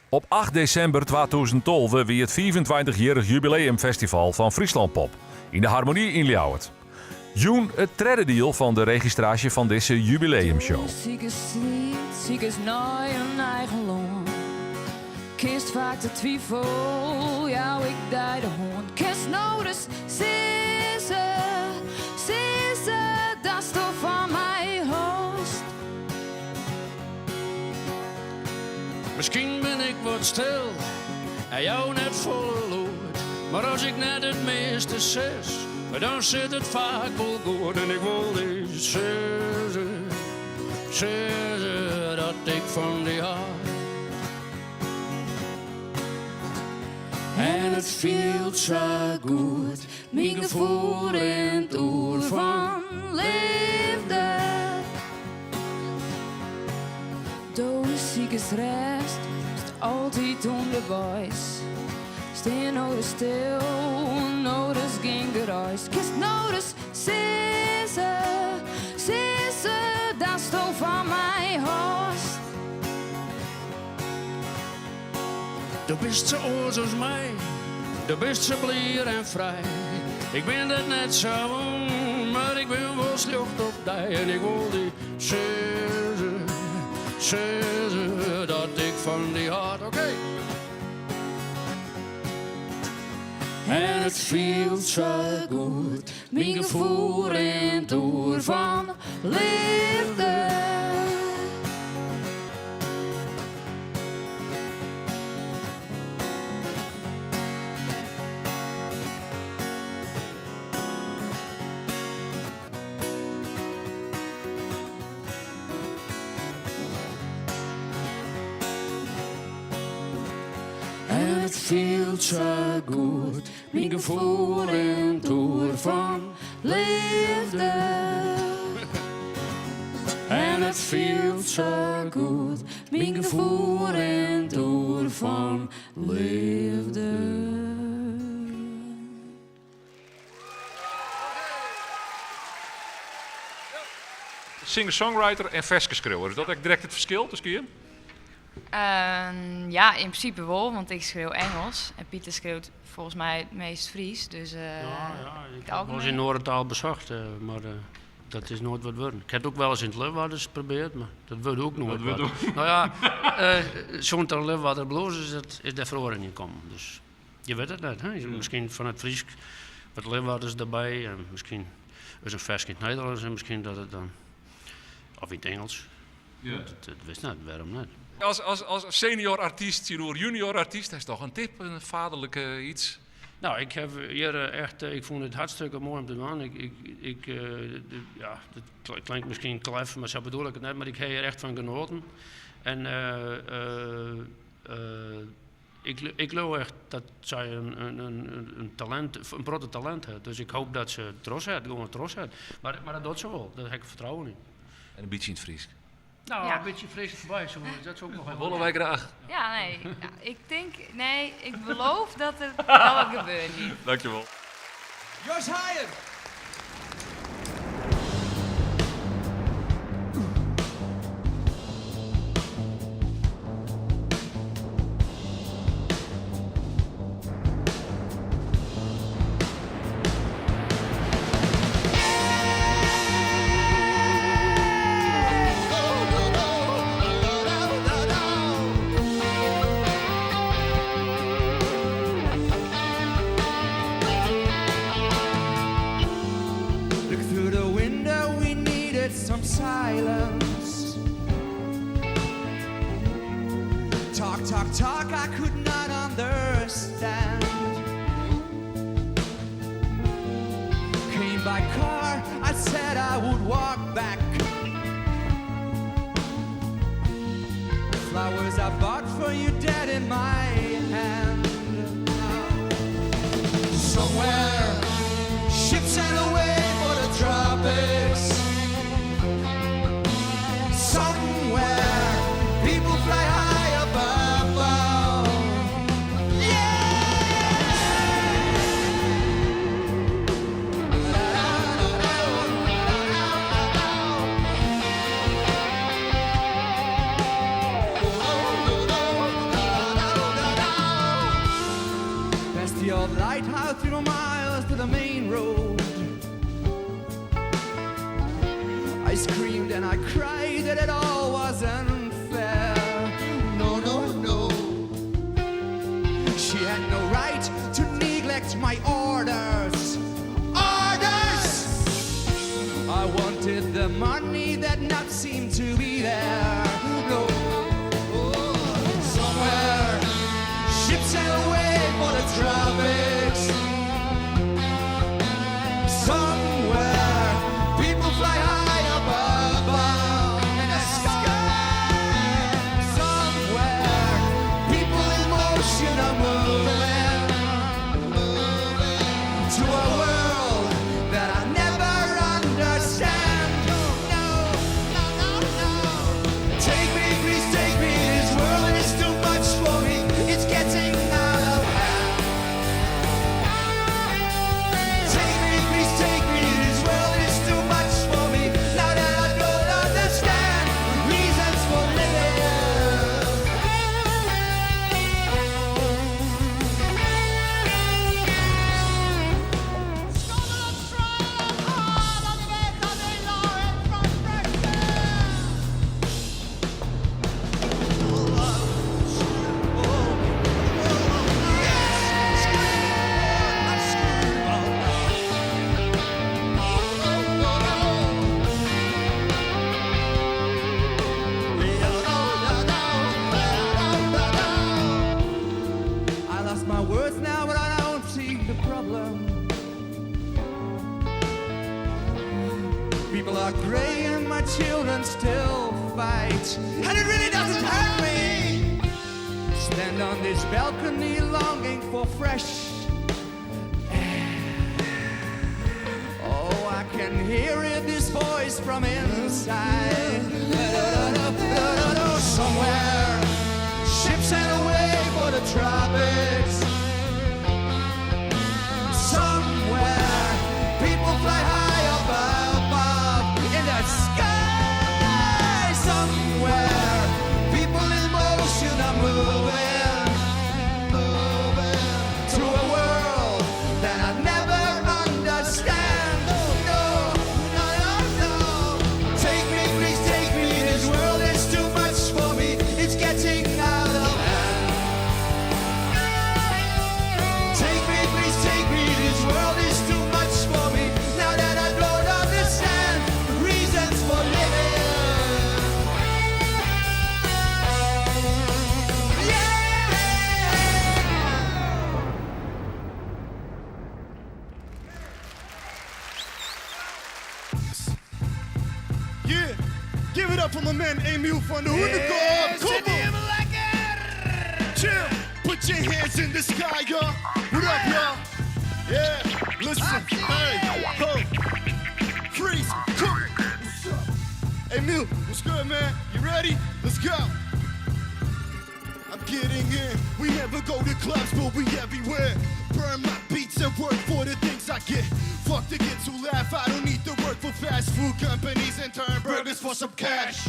Op 8 december 2012 wie het 25-jarig jubileumfestival van Friesland Pop in de Harmonie in Ljouwert. Joen het tredde deel van de registratie van deze jubileumshow. Zieke sliep, zieke naai een eigen loon. Kist vaak de twijfel, jou ik die de hond. Kist nodig, ze, dat is toch van mij host. Misschien ben ik wat stil en jou net volle lood. Maar als ik net het meeste zes, dan zit het vaak wel goed. En ik wil die zeggen dat ik van die hou. En het voelt zo goed, mijn gevoel in het oer van liefde. Doe ziekes rest, is altijd onder boys. Steen nodig stil, nodig geen geruis. Kist nodig, ze, dat is toch van mij host. Du bist zo oors als mij, du bist zo blij en vrij. Ik ben het net zo on, maar ik ben wel slecht op die. En ik wil die zeggen dat ik van die hart, oké. En het voelt zo goed, mijn gevoel in het oer van liefde. En het voelt zo goed, mijn gevoel in het oer van liefde. En het voelt zo goed, mijn gevoel in het oer van liefde. Singer-songwriter en versgeschreeuwer. Is dat echt direct het verschil tussen je? Ja, in principe wel, want ik schreeuw Engels. En Pieter schreeuwt volgens mij het meest Fries. Dus, Ik heb algemeen. wel eens in Noordentaal bezocht, maar dat is nooit wat worden. Ik heb het ook wel eens in het Leeuwarden geprobeerd, maar dat wordt ook nooit wat. Nou ja, zo'n tal Leeuwarden bloos is daar verloren niet komen. Dus je weet het net, hè? Misschien van het Fries wat Leeuwarders erbij. En misschien is een vers in het Nederlands en misschien dat het dan... Of in het Engels. Ja. Dat wist niet, waarom niet? Als senior artiest, junior artiest, dat is toch een tip, een vaderlijke iets? Nou, ik heb hier echt, ik vond het hartstikke mooi om te doen. Ja, dat klinkt misschien klef, maar zo bedoel ik het net, maar ik heb hier echt van genoten. En ik geloof echt dat zij een talent, een grote talent heeft. Dus ik hoop dat ze trots heeft, gewoon trots heeft. Maar dat doet ze wel, daar heb ik vertrouwen in. En een beetje in het Fries. Nou, Ja. een beetje vreselijk voorbij, dat is ook nog wel. Willen wij graag. Ja, nee. Ja, ik denk, nee, ik beloof dat het wel gebeurt niet. Dankjewel. Jos Haaien. Look through the window, we needed some silence. Talk, talk, talk, I could not understand. Came by car, I said I would walk back. Flowers I bought for you dead in my hand. Somewhere, ships sail away for the tropics. Somewhere, people fly high above. Yeah! right out 3 miles to the main road. I screamed and I cried that it all was unfair. No, no, no. She had no right to neglect my orders. Orders! I wanted the money that not seemed to be there. No. Somewhere, ships sail away for the tropics. Somewhere, people fly high above in the sky. Somewhere, people in motion are moving to a world that I never understand. No, no, no, no. Take me, please take me. This world is too much for me. It's getting out of hand. Take me, please take me. This world is too much for me. Now that I don't understand reasons for living. I lost my words now, but I don't see the problem. People are gray and my children still fight, and it really doesn't hurt me. Stand on this balcony longing for fresh air. Oh, I can hear it, this voice from inside. Somewhere, ships sail away for the tropics. Somewhere, people fly high above in the sky. Somewhere, people in motion are moving to a world that I never understand. No, no, no, no. Take me, please take me. This world is too much for me. It's getting out of hand. Take me, please take me. This world is too much for me. Now that I don't understand reasons for living. Yeah, give it up for my man Emil van der Hoenekamp. Come on. Chill, put your hands in the sky, y'all. What up, y'all? Yeah, listen, hey, ho, freeze, come. Emil, what's good, man? You ready? Let's go. I'm getting in. We never go to clubs, but we everywhere. Burn my beats and work for the things I get. Fuck to get to laugh. I don't need to work for fast food companies and turn burgers for some cash.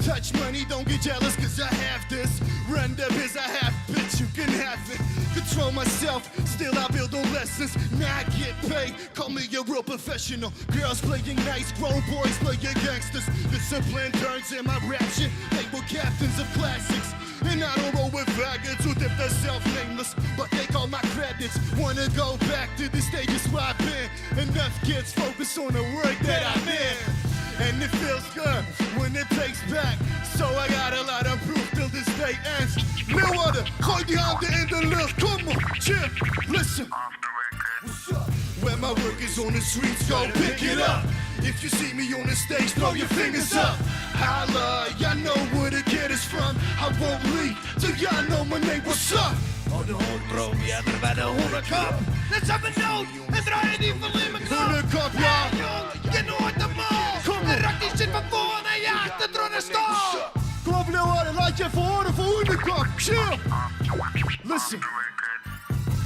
Touch money, don't get jealous, cause I have this. Run the biz, I have bitch, you can have it. Control myself, still I build on lessons. Now I get paid, call me a real professional. Girls playing nice, grown boys playing gangsters. Discipline turns in my rap shit. They were captains of classics. And I don't roll with faggots who dip themselves nameless, but they call my credits. Wanna go back to the stages where I've been. Enough kids focus on the work that I'm in. And it feels good when it takes back. So I got a lot of proof till this day ends. Millwater, gooi die handen in de lucht. Come on, chill, listen. When my work is on the streets, go pick it up. If you see me on the stage, throw your fingers up. Holla, y'all know where the kid is from. I won't leave till y'all know my name. What's up? Oh, de hond probeerde bij de Hoenekamp. Dat zou we nooit, en draai je die van in mijn knop. Hoenekamp, ja. Hey, jong, je nooit de mal. En rak die shit van voor en jaagt het door de stal. Kom op, Millwater, laat je even horen voor Hoenekamp. Chill. Listen.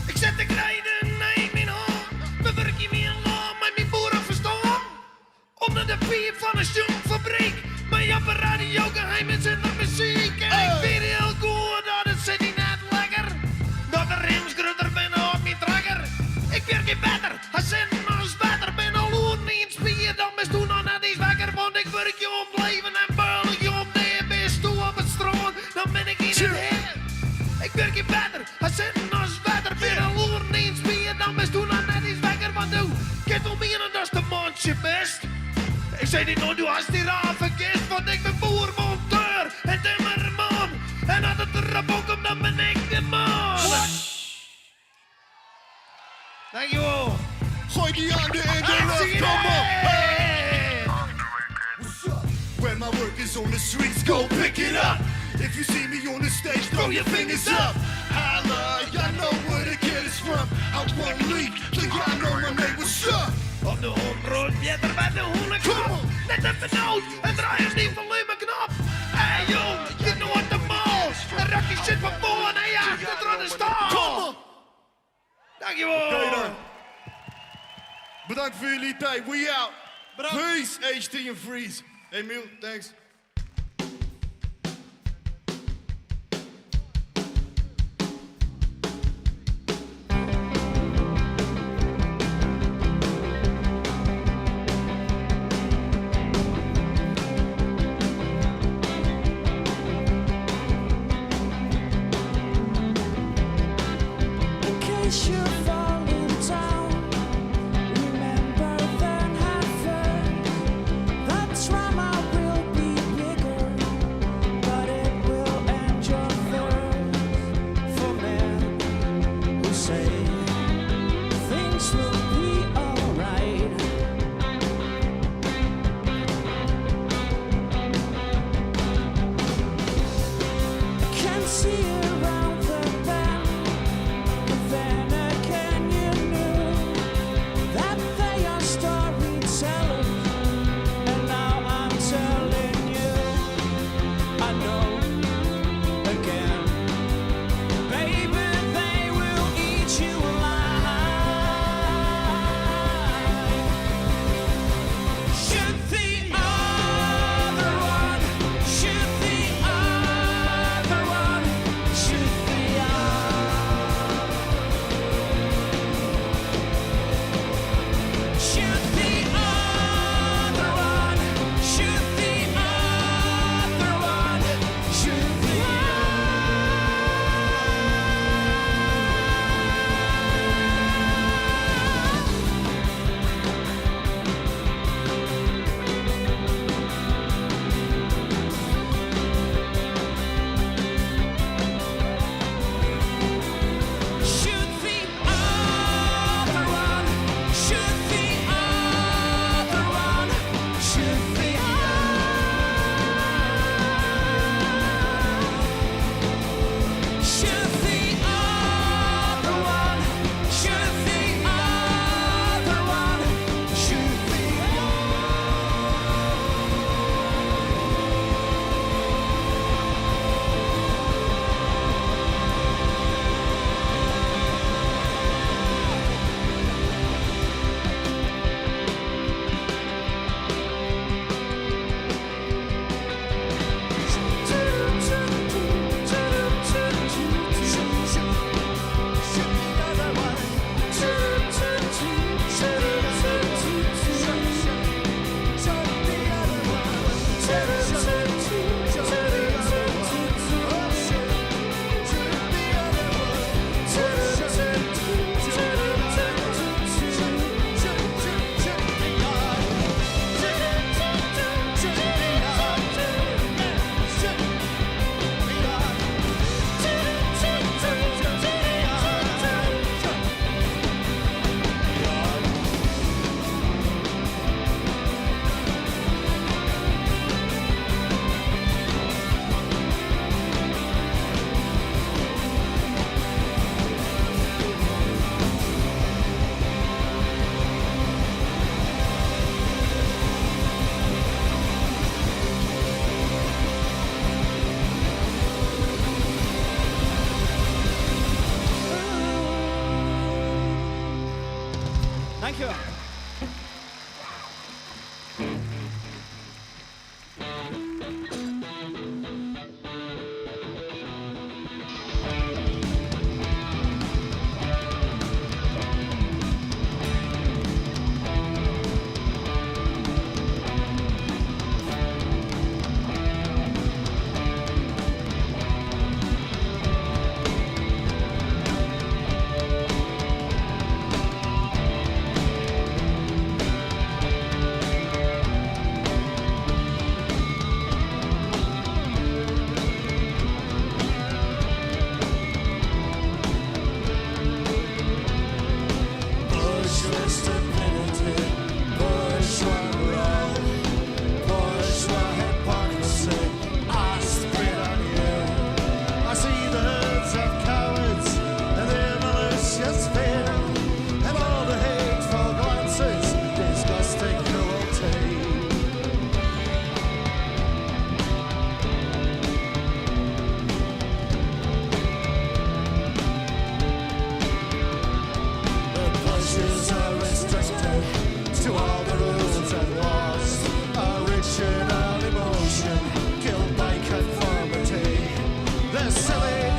Ik zet de krijden in mijn hand. Bewerk je me een laam met mijn boerenverstand. Onder de piep van een stoomfabriek. Mijn apparaat radio geheim is in de muziek. En ik weet heel goed dat het zit niet net lekker. Dat de rims grutter binnen op mijn trekker. Ik werk in beter, hij zit als wetter. Binnen loeren eens bier, dan best toen aan net iets wekker. Want doe, kent wel meer dan de mondje best. Ik zei niet nooit, du hast die raar vergist. Want ik ben boer, monteur en timmerman. En als het erop komt, dan ben ik de man. Dankjewel. Gooi die handen in de lucht, kom op. Hey. When my work is on the streets, go pick it up. If you see me on the stage, throw your fingers up. Holla, y'all know where the kid is from. I won't leave till y'all know my name was up. Op de hondrood, Pieter bij de hoenekop. Net even nood, en draai eens niet van mijn knop. Hey joh, je nooit de mals. En Rocky zit van voor en hij achter aan de stal. Kom op. Dankjewel. Oké dan. Bedankt voor jullie tijd. We out. Peace, HT en Freeze. Hey Miel, thanks.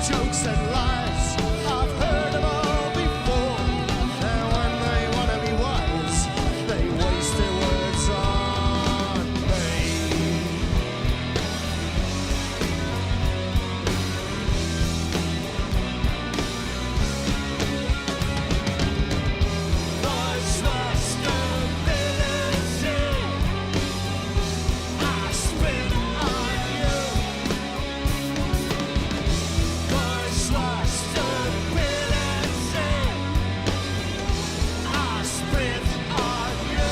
jokes and lies. I've heard them all before. And when they want to be wise, they waste their words on me. Voice lost stability. I spit on you. Voice lost stability. I spit on you.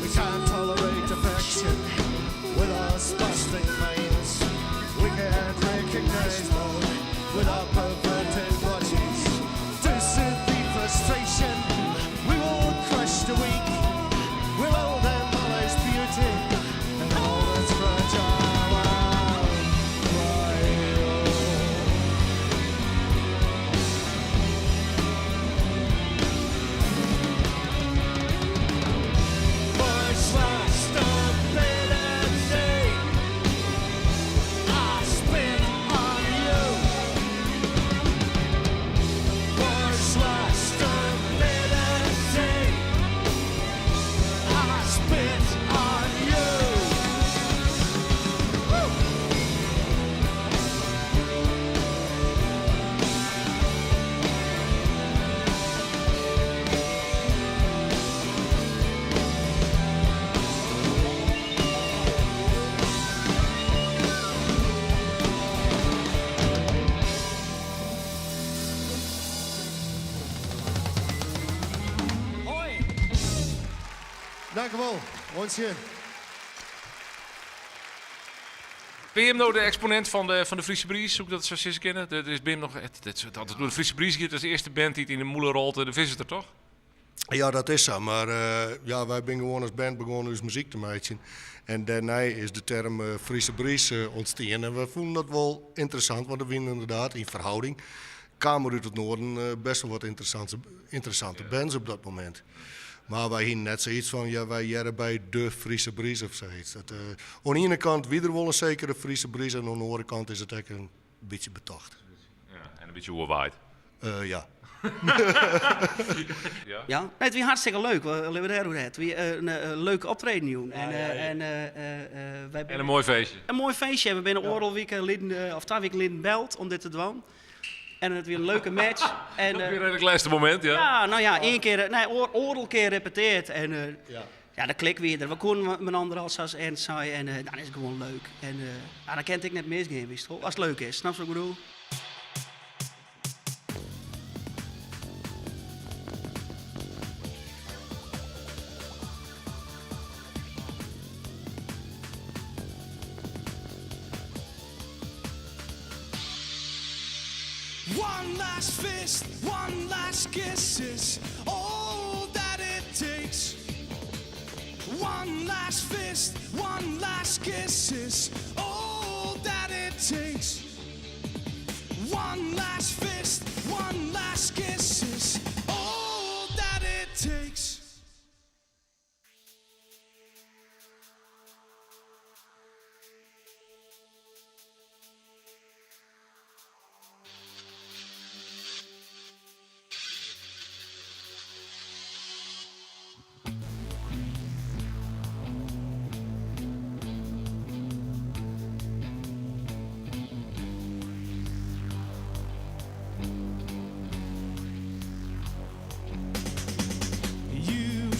We can't tolerate affection with us busting veins. We can't recognize love with our perverted bodies. To soothe the frustration, we won't crush the weak. We'll owe them knowledge, beauty, and all that's fragile and frail. Voice lost stability. I spit on you. Voice lost stability. I spit on you. Dank u wel. Once again. Ben je hem nou de exponent van de Friese Bries? Zoek dat zoals je ze kennen. Dat is Bim nog. Altijd door de Friese Bries hier. Dat is de eerste band die het in de moelen rolt. De Visitor, toch? Ja, dat is zo. Maar ja, wij zijn gewoon als band begonnen ons muziek te maken. En daarna is de term Friese Bries ontstaan. En we vonden dat wel interessant, want er winnen inderdaad in verhouding. Kamer uit het noorden best wel wat interessante bands op dat moment. Maar wij hadden net zoiets van, ja, wij jaren bij de Friese Bries of zoiets. Dat, aan de ene kant wie er wel een zekere Friese Bries en aan de andere kant is het echt een beetje betocht. Ja, en een beetje oerwaait. Ja. Ja, nee, het was hartstikke leuk. We hebben daar hoe het. We een leuke optreden doen. En een mooi feestje. Een mooi feestje. We zijn een oorlog week of 2 weken geleden belt om dit te doen. En het weer een leuke match. En, weer een laatste moment, ja? Ja, nou ja, één keer, oorlog keer repeteerd. En ja, dat klik weer. We konden met anderen als Ernst zei. En dan is het gewoon leuk. En dan kent ik net misgaan, wist je, als het leuk is. Snap je wat ik bedoel? One last fist, one last kiss is all that it takes. One last fist, one last kiss is all that it takes. One last fist, one last kiss is all that it takes.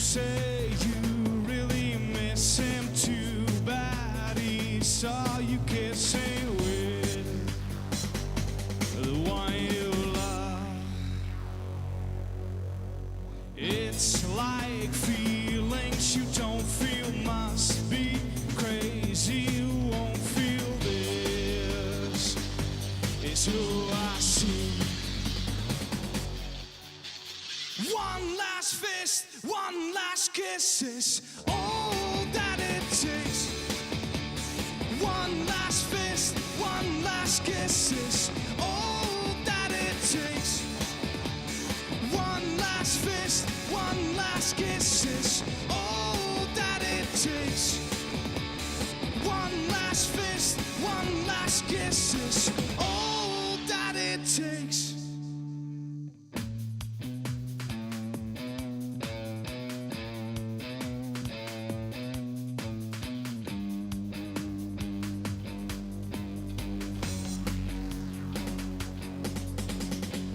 say you really miss him too bad. He saw you kissing with the one you love. It's like feelings you don't feel must be crazy. You won't feel this. It's who I see. One last fist, one last kiss is all that it takes. One last fist, one last kiss is all that it takes. One last fist, one last kiss is all that it takes. One last fist, one last kiss is all that it takes.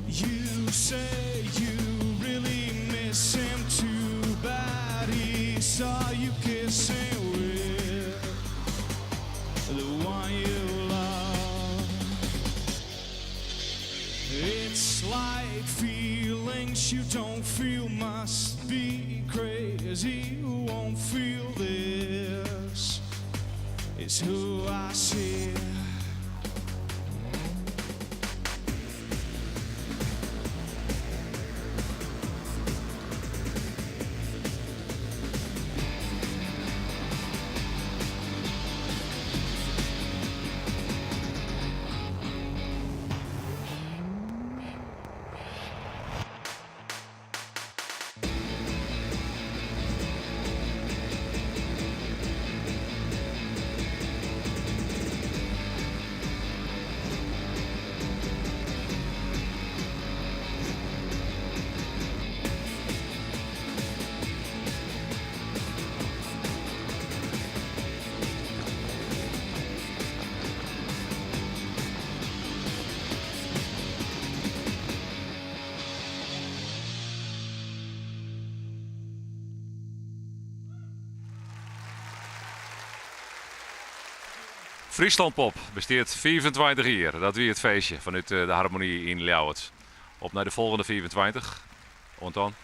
You say you really miss him too bad. He saw you kissing with the one you love. It's like feelings you don't feel must be crazy. You won't feel this. It's who I see. Friesland Pop besteedt 24 jaar. Dat weer het feestje vanuit de Harmonie in Ljouwert. Op naar de volgende 24. Want dan...